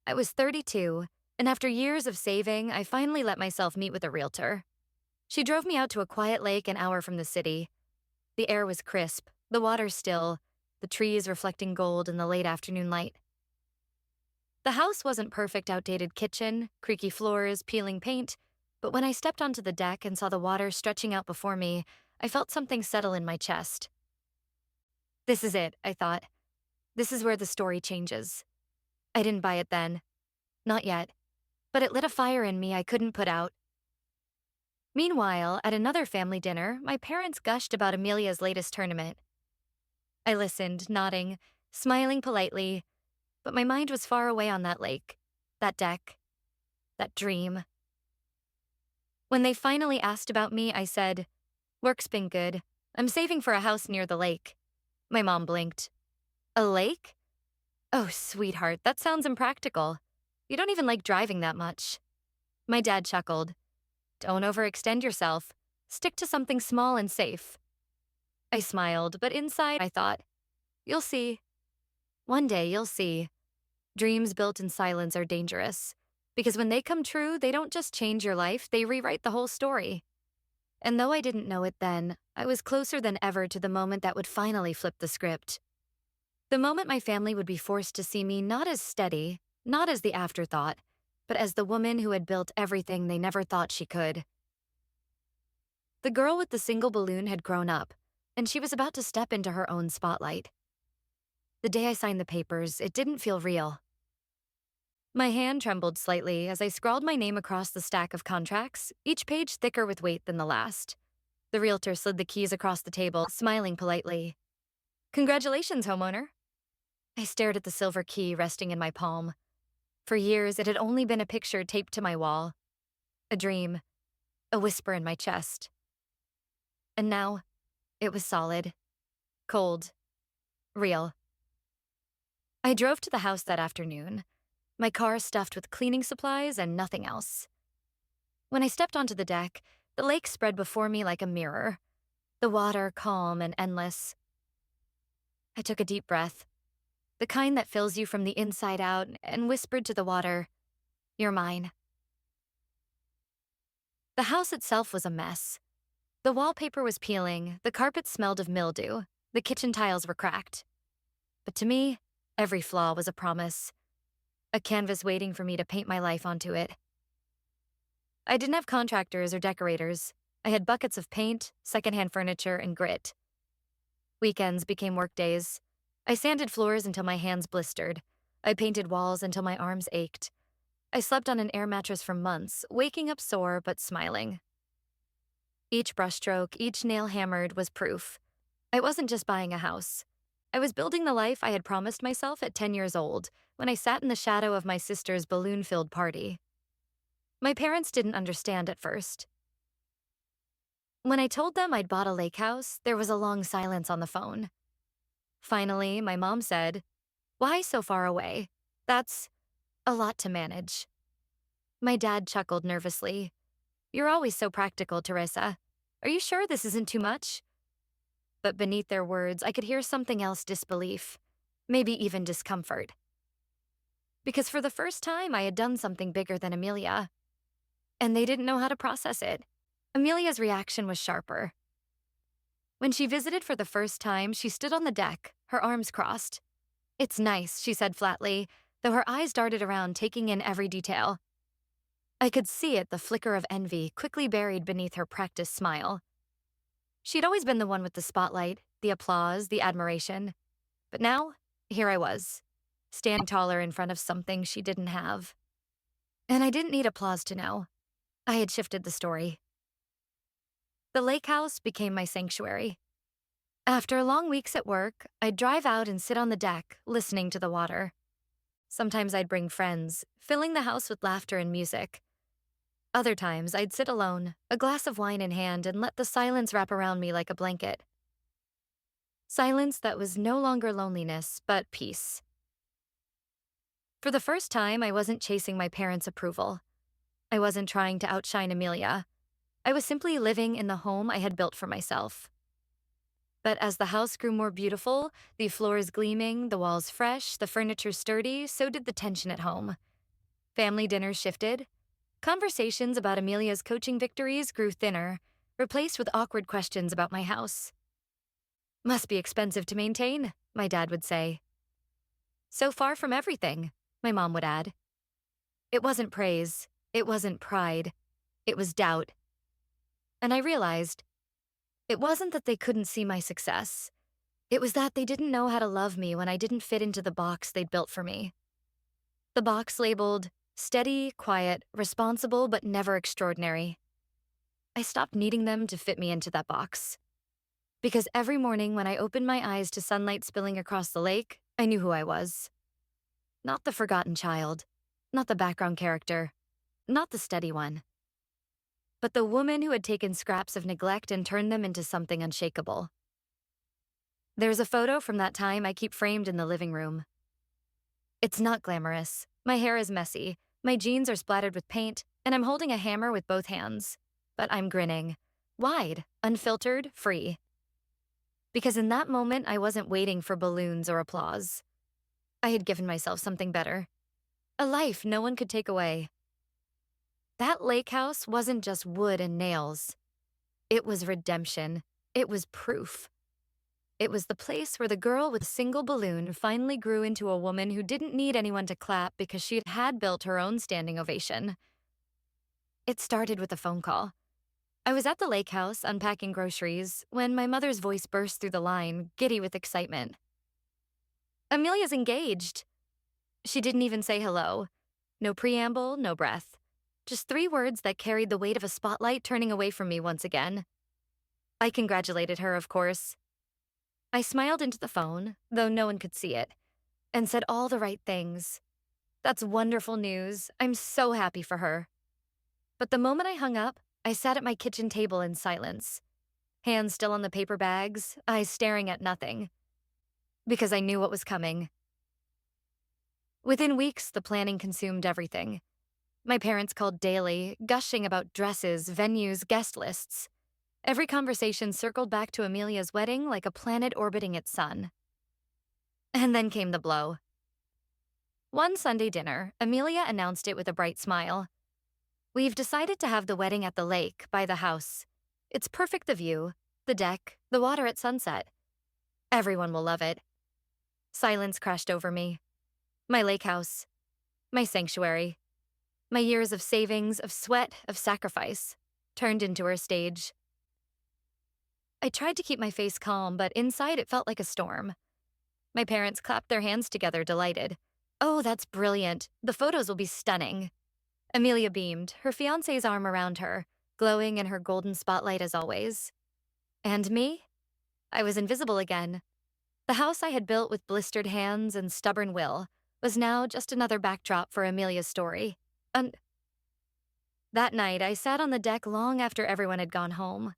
I was 32, and after years of saving, I finally let myself meet with a realtor. She drove me out to a quiet lake an hour from the city. The air was crisp, the water still, the trees reflecting gold in the late afternoon light. The house wasn't perfect outdated kitchen, creaky floors, peeling paint, but when I stepped onto the deck and saw the water stretching out before me, I felt something settle in my chest. This is it, I thought. This is where the story changes. I didn't buy it then. Not yet. But it lit a fire in me I couldn't put out. Meanwhile, at another family dinner, my parents gushed about Amelia's latest tournament. I listened, nodding, smiling politely, but my mind was far away on that lake, that deck, that dream. When they finally asked about me, I said, "Work's been good. I'm saving for a house near the lake." My mom blinked. "A lake? Oh, sweetheart, that sounds impractical. You don't even like driving that much." My dad chuckled. "Don't overextend yourself. Stick to something small and safe." I smiled, but inside I thought, "You'll see. One day you'll see. Dreams built in silence are dangerous. Because when they come true, they don't just change your life, they rewrite the whole story." And though I didn't know it then, I was closer than ever to the moment that would finally flip the script. The moment my family would be forced to see me not as steady, not as the afterthought, but as the woman who had built everything they never thought she could. The girl with the single balloon had grown up, and she was about to step into her own spotlight. The day I signed the papers, it didn't feel real. My hand trembled slightly as I scrawled my name across the stack of contracts, each page thicker with weight than the last. The realtor slid the keys across the table, smiling politely. "Congratulations, homeowner." I stared at the silver key resting in my palm. For years, it had only been a picture taped to my wall. A dream. A whisper in my chest. And now, it was solid. Cold. Real. I drove to the house that afternoon, my car stuffed with cleaning supplies and nothing else. When I stepped onto the deck, the lake spread before me like a mirror, the water calm and endless. I took a deep breath, the kind that fills you from the inside out, and whispered to the water, "You're mine." The house itself was a mess. The wallpaper was peeling, the carpet smelled of mildew, the kitchen tiles were cracked. But to me, every flaw was a promise, a canvas waiting for me to paint my life onto it. I didn't have contractors or decorators. I had buckets of paint, secondhand furniture, and grit. Weekends became workdays. I sanded floors until my hands blistered. I painted walls until my arms ached. I slept on an air mattress for months, waking up sore but smiling. Each brushstroke, each nail hammered was proof. I wasn't just buying a house. I was building the life I had promised myself at 10 years old, when I sat in the shadow of my sister's balloon-filled party. My parents didn't understand at first. When I told them I'd bought a lake house, there was a long silence on the phone. Finally, my mom said, "Why so far away? That's a lot to manage." My dad chuckled nervously. "You're always so practical, Teresa. Are you sure this isn't too much?" But beneath their words, I could hear something else: disbelief, maybe even discomfort. Because for the first time, I had done something bigger than Amelia. And they didn't know how to process it. Amelia's reaction was sharper. When she visited for the first time, she stood on the deck, her arms crossed. "It's nice," she said flatly, though her eyes darted around, taking in every detail. I could see it, the flicker of envy, quickly buried beneath her practiced smile. She'd always been the one with the spotlight, the applause, the admiration. But now, here I was, standing taller in front of something she didn't have. And I didn't need applause to know. I had shifted the story. The lake house became my sanctuary. After long weeks at work, I'd drive out and sit on the deck, listening to the water. Sometimes I'd bring friends, filling the house with laughter and music. Other times, I'd sit alone, a glass of wine in hand, and let the silence wrap around me like a blanket. Silence that was no longer loneliness, but peace. For the first time, I wasn't chasing my parents' approval. I wasn't trying to outshine Amelia. I was simply living in the home I had built for myself. But as the house grew more beautiful, the floors gleaming, the walls fresh, the furniture sturdy, so did the tension at home. Family dinners shifted. Conversations about Amelia's coaching victories grew thinner, replaced with awkward questions about my house. Must be expensive to maintain, my dad would say. So far from everything, my mom would add. It wasn't praise, it wasn't pride, it was doubt. And I realized it wasn't that they couldn't see my success. It was that they didn't know how to love me when I didn't fit into the box they'd built for me. The box labeled steady, quiet, responsible, but never extraordinary. I stopped needing them to fit me into that box. Because every morning when I opened my eyes to sunlight spilling across the lake, I knew who I was. Not the forgotten child, not the background character, not the steady one, but the woman who had taken scraps of neglect and turned them into something unshakable. There's a photo from that time I keep framed in the living room. It's not glamorous. My hair is messy, my jeans are splattered with paint, and I'm holding a hammer with both hands. But I'm grinning, wide, unfiltered, free. Because in that moment, I wasn't waiting for balloons or applause. I had given myself something better. A life no one could take away. That lake house wasn't just wood and nails. It was redemption. It was proof. It was the place where the girl with a single balloon finally grew into a woman who didn't need anyone to clap because she had built her own standing ovation. It started with a phone call. I was at the lake house unpacking groceries when my mother's voice burst through the line, giddy with excitement. Amelia's engaged. She didn't even say hello. No preamble, no breath. Just 3 words that carried the weight of a spotlight turning away from me once again. I congratulated her, of course. I smiled into the phone, though no one could see it, and said all the right things. That's wonderful news. I'm so happy for her. But the moment I hung up, I sat at my kitchen table in silence, hands still on the paper bags, eyes staring at nothing, because I knew what was coming. Within weeks, the planning consumed everything. My parents called daily, gushing about dresses, venues, guest lists. Every conversation circled back to Amelia's wedding like a planet orbiting its sun. And then came the blow. One Sunday dinner, Amelia announced it with a bright smile. We've decided to have the wedding at the lake, by the house. It's perfect, the view, the deck, the water at sunset. Everyone will love it. Silence crashed over me. My lake house. My sanctuary. My years of savings, of sweat, of sacrifice, turned into her stage. I tried to keep my face calm, but inside it felt like a storm. My parents clapped their hands together, delighted. Oh, that's brilliant. The photos will be stunning. Amelia beamed, her fiancé's arm around her, glowing in her golden spotlight as always. And me? I was invisible again. The house I had built with blistered hands and stubborn will was now just another backdrop for Amelia's story. That night, I sat on the deck long after everyone had gone home.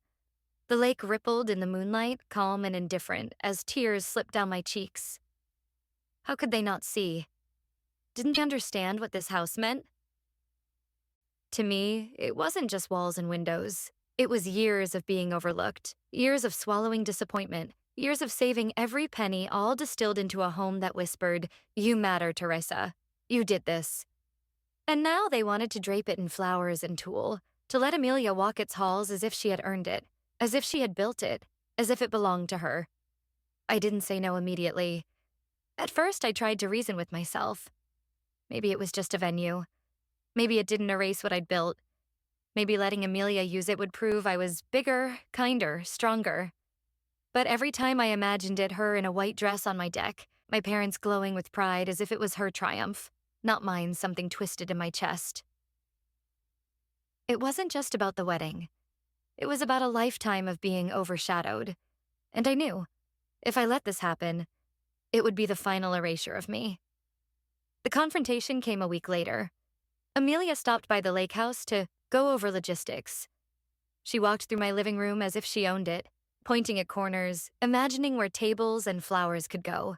The lake rippled in the moonlight, calm and indifferent, as tears slipped down my cheeks. How could they not see? Didn't they understand what this house meant? To me, it wasn't just walls and windows. It was years of being overlooked, years of swallowing disappointment, years of saving every penny, all distilled into a home that whispered, "You matter, Teresa. You did this." And now they wanted to drape it in flowers and tulle, to let Amelia walk its halls as if she had earned it, as if she had built it, as if it belonged to her. I didn't say no immediately. At first, I tried to reason with myself. Maybe it was just a venue. Maybe it didn't erase what I'd built. Maybe letting Amelia use it would prove I was bigger, kinder, stronger. But every time I imagined it, her in a white dress on my deck, my parents glowing with pride as if it was her triumph, not mine, something twisted in my chest. It wasn't just about the wedding. It was about a lifetime of being overshadowed. And I knew, if I let this happen, it would be the final erasure of me. The confrontation came a week later. Amelia stopped by the lake house to go over logistics. She walked through my living room as if she owned it, pointing at corners, imagining where tables and flowers could go.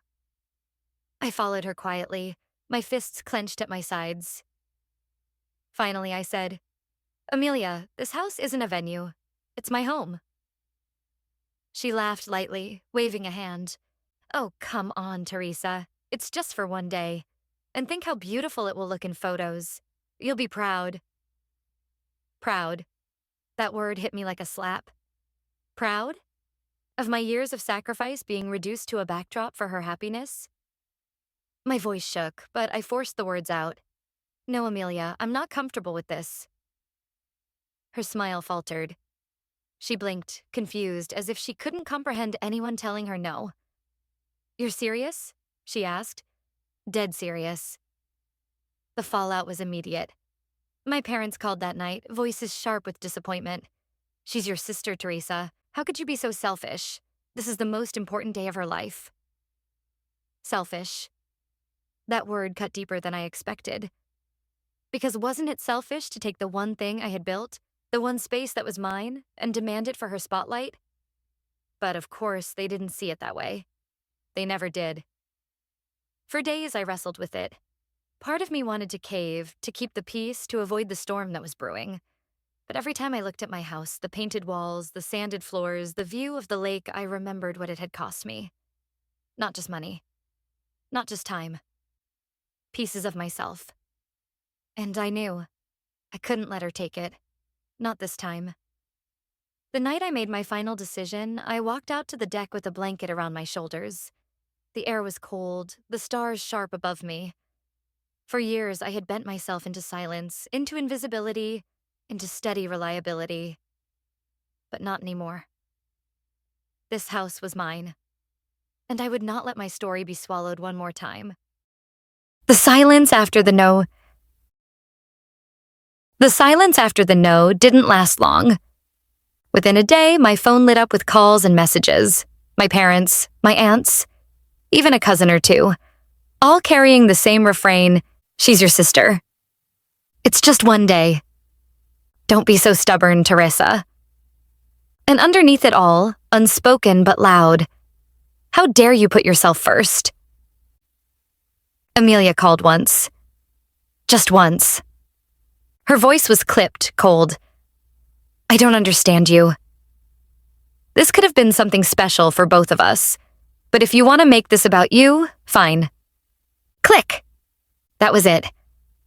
I followed her quietly, my fists clenched at my sides. Finally, I said, "Amelia, this house isn't a venue. It's my home." She laughed lightly, waving a hand. "Oh, come on, Teresa. It's just for one day. And think how beautiful it will look in photos. You'll be proud." Proud. That word hit me like a slap. Proud? Of my years of sacrifice being reduced to a backdrop for her happiness? My voice shook, but I forced the words out. No, Amelia, I'm not comfortable with this. Her smile faltered. She blinked, confused, as if she couldn't comprehend anyone telling her no. You're serious? She asked. Dead serious. The fallout was immediate. My parents called that night, voices sharp with disappointment. She's your sister, Teresa. How could you be so selfish? This is the most important day of her life. Selfish. That word cut deeper than I expected. Because wasn't it selfish to take the one thing I had built, the one space that was mine, and demand it for her spotlight? But of course, they didn't see it that way. They never did. For days, I wrestled with it. Part of me wanted to cave, to keep the peace, to avoid the storm that was brewing. But every time I looked at my house, the painted walls, the sanded floors, the view of the lake, I remembered what it had cost me. Not just money. Not just time. Pieces of myself. And I knew. I couldn't let her take it. Not this time. The night I made my final decision, I walked out to the deck with a blanket around my shoulders. The air was cold, the stars sharp above me. For years, I had bent myself into silence, into invisibility, into steady reliability. But not anymore. This house was mine. And I would not let my story be swallowed one more time. The silence after the no didn't last long. Within a day, my phone lit up with calls and messages. My parents, my aunts, even a cousin or two, all carrying the same refrain, she's your sister. It's just one day. Don't be so stubborn, Teresa. And underneath it all, unspoken but loud, how dare you put yourself first? Amelia called once. Just once. Her voice was clipped, cold. I don't understand you. This could have been something special for both of us, but if you want to make this about you, fine. Click. That was it.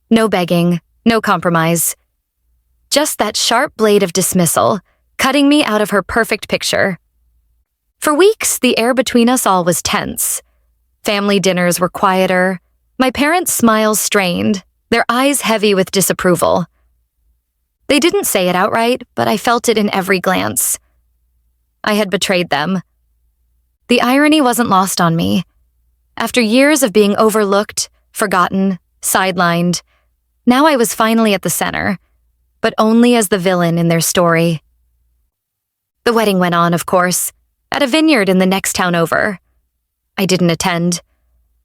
No begging, no compromise. Just that sharp blade of dismissal, cutting me out of her perfect picture. For weeks, the air between us all was tense. Family dinners were quieter, my parents' smiles strained, their eyes heavy with disapproval. They didn't say it outright, but I felt it in every glance. I had betrayed them. The irony wasn't lost on me. After years of being overlooked, forgotten, sidelined, now I was finally at the center, but only as the villain in their story. The wedding went on, of course, at a vineyard in the next town over. I didn't attend.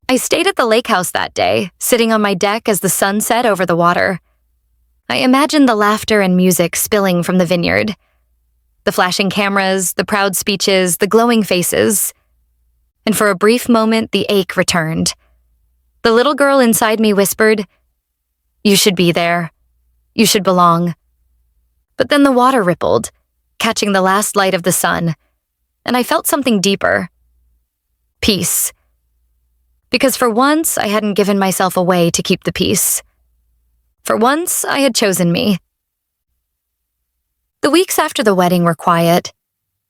I stayed at the Lakehouse that day, sitting on my deck as the sun set over the water. I imagined the laughter and music spilling from the vineyard. The flashing cameras, the proud speeches, the glowing faces. And for a brief moment, the ache returned. The little girl inside me whispered, "You should be there. You should belong." But then the water rippled, catching the last light of the sun, and I felt something deeper. Peace. Because for once, I hadn't given myself away to keep the peace. For once, I had chosen me. The weeks after the wedding were quiet.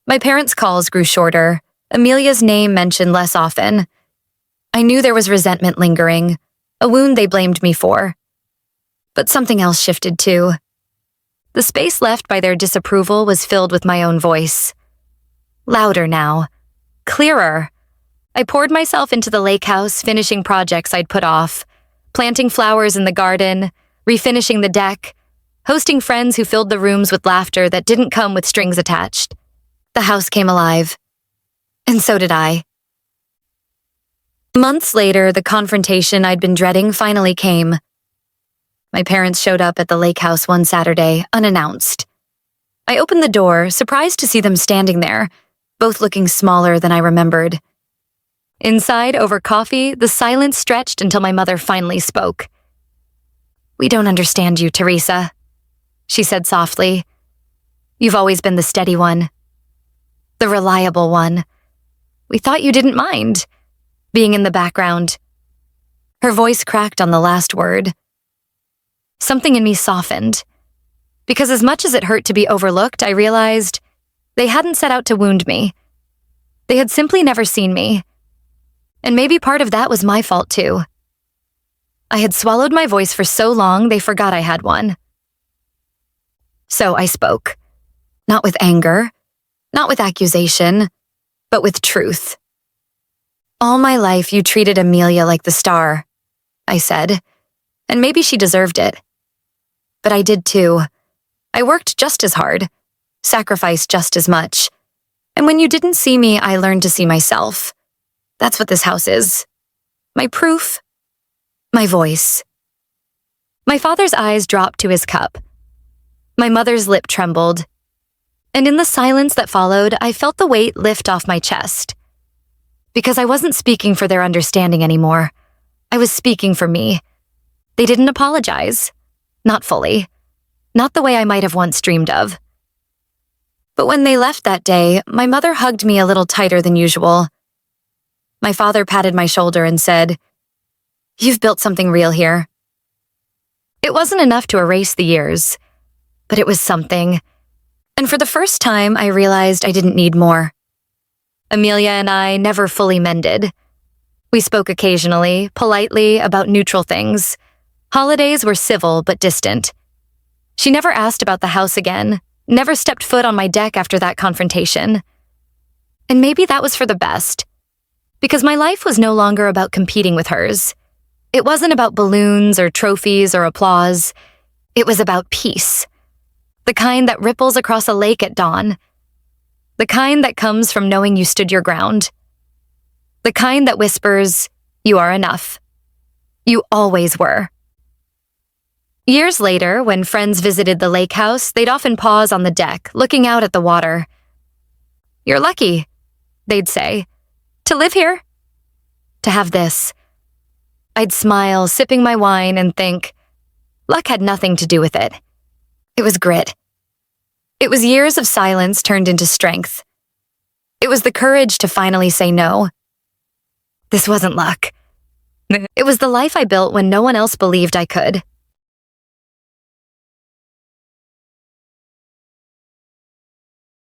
My parents' calls grew shorter, Amelia's name mentioned less often. I knew there was resentment lingering, a wound they blamed me for. But something else shifted too. The space left by their disapproval was filled with my own voice. Louder now. Clearer. I poured myself into the Lakehouse, finishing projects I'd put off, planting flowers in the garden, refinishing the deck, hosting friends who filled the rooms with laughter that didn't come with strings attached. The house came alive. And so did I. Months later, the confrontation I'd been dreading finally came. My parents showed up at the Lakehouse one Saturday, unannounced. I opened the door, surprised to see them standing there, both looking smaller than I remembered. Inside, over coffee, the silence stretched until my mother finally spoke. "We don't understand you, Teresa," she said softly. "You've always been the steady one. The reliable one. We thought you didn't mind being in the background." Her voice cracked on the last word. Something in me softened. Because as much as it hurt to be overlooked, I realized they hadn't set out to wound me. They had simply never seen me. And maybe part of that was my fault too. I had swallowed my voice for so long they forgot I had one. So I spoke. Not with anger, not with accusation, but with truth. All my life you treated Amelia like the star, I said, and maybe she deserved it. But I did too. I worked just as hard, sacrificed just as much. And when you didn't see me, I learned to see myself. That's what this house is. My proof, my voice. My father's eyes dropped to his cup. My mother's lip trembled. And in the silence that followed, I felt the weight lift off my chest. Because I wasn't speaking for their understanding anymore. I was speaking for me. They didn't apologize. Not fully. Not the way I might have once dreamed of. But when they left that day, my mother hugged me a little tighter than usual. My father patted my shoulder and said, "You've built something real here." It wasn't enough to erase the years, but it was something. And for the first time, I realized I didn't need more. Amelia and I never fully mended. We spoke occasionally, politely, about neutral things. Holidays were civil but distant. She never asked about the house again, never stepped foot on my deck after that confrontation. And maybe that was for the best, because my life was no longer about competing with hers. It wasn't about balloons or trophies or applause. It was about peace. The kind that ripples across a lake at dawn. The kind that comes from knowing you stood your ground. The kind that whispers, "You are enough. You always were." Years later, when friends visited the Lakehouse, they'd often pause on the deck, looking out at the water. "You're lucky," they'd say, "to live here, to have this." I'd smile, sipping my wine, and think, luck had nothing to do with it. It was grit. It was years of silence turned into strength. It was the courage to finally say no. This wasn't luck. It was the life I built when no one else believed I could.